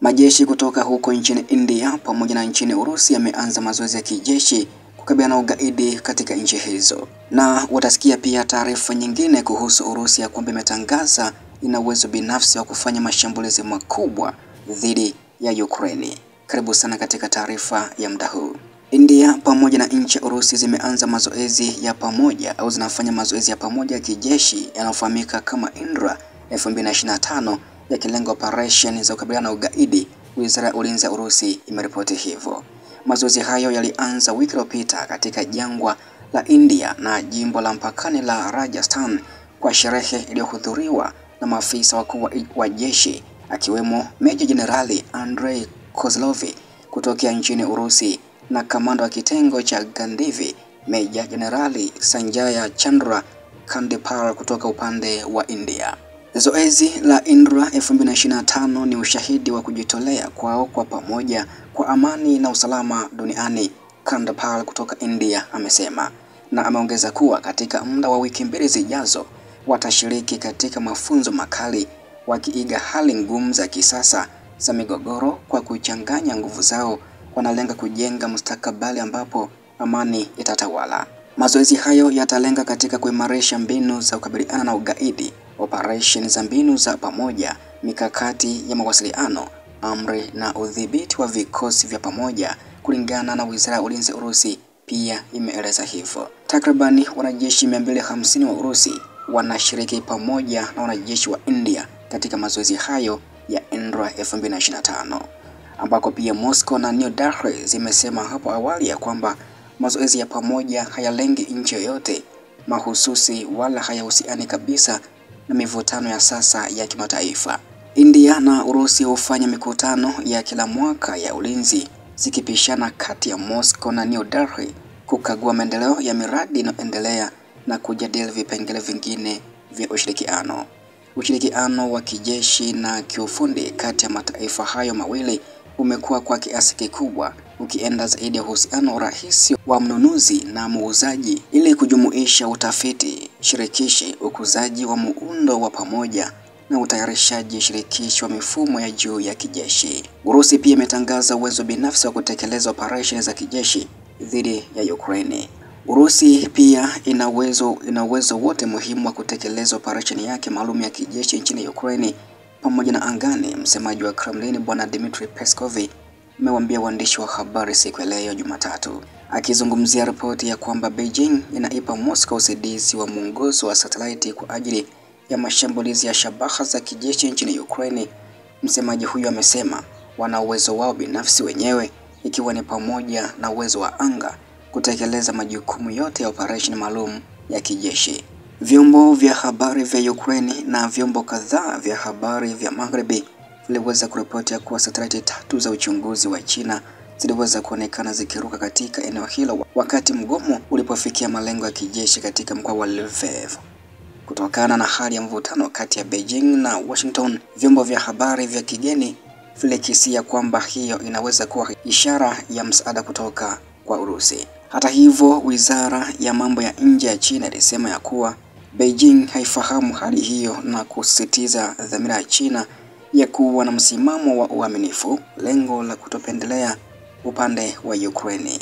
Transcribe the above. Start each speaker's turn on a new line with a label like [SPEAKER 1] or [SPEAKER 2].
[SPEAKER 1] Majeshi kutoka huko nchini India pamoja na nchini Urusi yameanza mazoezi ya kijeshi kukabiliana na ugaidi katika nchi hizo. Na utasikia pia taarifa nyingine kuhusu Urusi ya kwamba imetangaza ina uwezo binafsi wa kufanya mashambulizi makubwa dhidi ya Ukraine. Karibu sana katika taarifa ya muda huu. India pamoja na nchi ya Urusi zimeanza mazoezi ya pamoja au zinafanya mazoezi ya pamoja ya kijeshi yanayofahamika kama Indra 2025 yakilenga operation za kukabiliana na ugaidi. Wizara ya Ulinzi ya Urusi imeripoti hivyo. Mazoezi hayo yalianza wiki iliyopita katika jangwa la India na jimbo la mpakani la Rajasthan kwa sherehe iliyohudhuriwa na maafisa wakuu wa jeshi akiwemo Meja Jenerali Andrei Kozlov kutokea nchini Urusi na kamanda wa kitengo cha Gandivi Meja Jenerali Sanjaya Chandra Kandipal kutoka upande wa India. Zoezi la Indra 2025 ni ushahidi wa kujitolea kwao kwa pamoja kwa amani na usalama duniani, Kandipal kutoka India amesema, na ameongeza kuwa katika muda wa wiki mbili zijazo watashiriki katika mafunzo makali wakiiga hali ngumu za kisasa za migogoro. Kwa kuchanganya nguvu zao wanalenga kujenga mustakabali ambapo amani itatawala. Mazoezi hayo yatalenga katika kuimarisha mbinu za kukabiliana na ugaidi, operation za mbinu za pamoja, mikakati ya mawasiliano, amri na udhibiti wa vikosi vya pamoja, kulingana na Wizara ya Ulinzi ya Urusi pia imeeleza hivyo. Takribani wanajeshi 250 wa Urusi wanashiriki pamoja na wanajeshi wa India katika mazoezi hayo ya Indra 2025, ambako pia Moscow na New Delhi zimesema hapo awali ya kwamba mazoezi ya pamoja hayalengi nchi yoyote mahususi wala hayahusiani kabisa na mivutano ya sasa ya kimataifa. India na Urusi hufanya mikutano ya kila mwaka ya ulinzi zikipishana kati ya Moscow na New Delhi kukagua maendeleo ya miradi inayoendelea na kujadili vipengele vingine vya ushirikiano. Ushirikiano wa kijeshi na kiufundi kati ya mataifa hayo mawili umekuwa kwa kiasi kikubwa ukienda zaidi ya uhusiano rahisi wa mnunuzi na muuzaji ili kujumuisha utafiti shirikishi, ukuzaji wa muundo wa pamoja na utayarishaji shirikishi wa mifumo ya juu ya kijeshi. Urusi pia imetangaza uwezo binafsi wa kutekeleza operesheni za kijeshi dhidi ya Ukraine. Urusi pia ina uwezo wote muhimu wa kutekeleza operesheni yake maalum ya kijeshi nchini Ukraine pamoja na angani. Msemaji wa Kremlin Bwana Dmitry Peskov amewaambia waandishi wa habari siku ya leo Jumatatu, akizungumzia ripoti ya kwamba Beijing inaipa Moscow usaidizi wa mwongozo wa satellite kwa ajili ya mashambulizi ya shabaha za kijeshi nchini Ukraine. Msemaji huyo amesema wana uwezo wao binafsi wenyewe, ikiwa ni pamoja na uwezo wa anga kutekeleza majukumu yote ya operation maalum ya kijeshi. Vyombo vya habari vya Ukraine na vyombo kadhaa vya habari vya Magharibi viliweza kuripoti ya kuwa satellite 3 za uchunguzi wa China ziliweza kuonekana zikiruka katika eneo hilo wakati mgomo ulipofikia malengo ya kijeshi katika mkoa wa Lviv. Kutokana na hali ya mvutano kati ya Beijing na Washington, vyombo vya habari vya kigeni vilikisia kwamba hiyo inaweza kuwa ishara ya msaada kutoka kwa Urusi. Hata hivyo, Wizara ya Mambo ya Nje ya China ilisema ya kuwa Beijing haifahamu hali hiyo na kusisitiza dhamira ya China ya kuwa na msimamo wa uaminifu, lengo la kutopendelea upande wa Ukraine.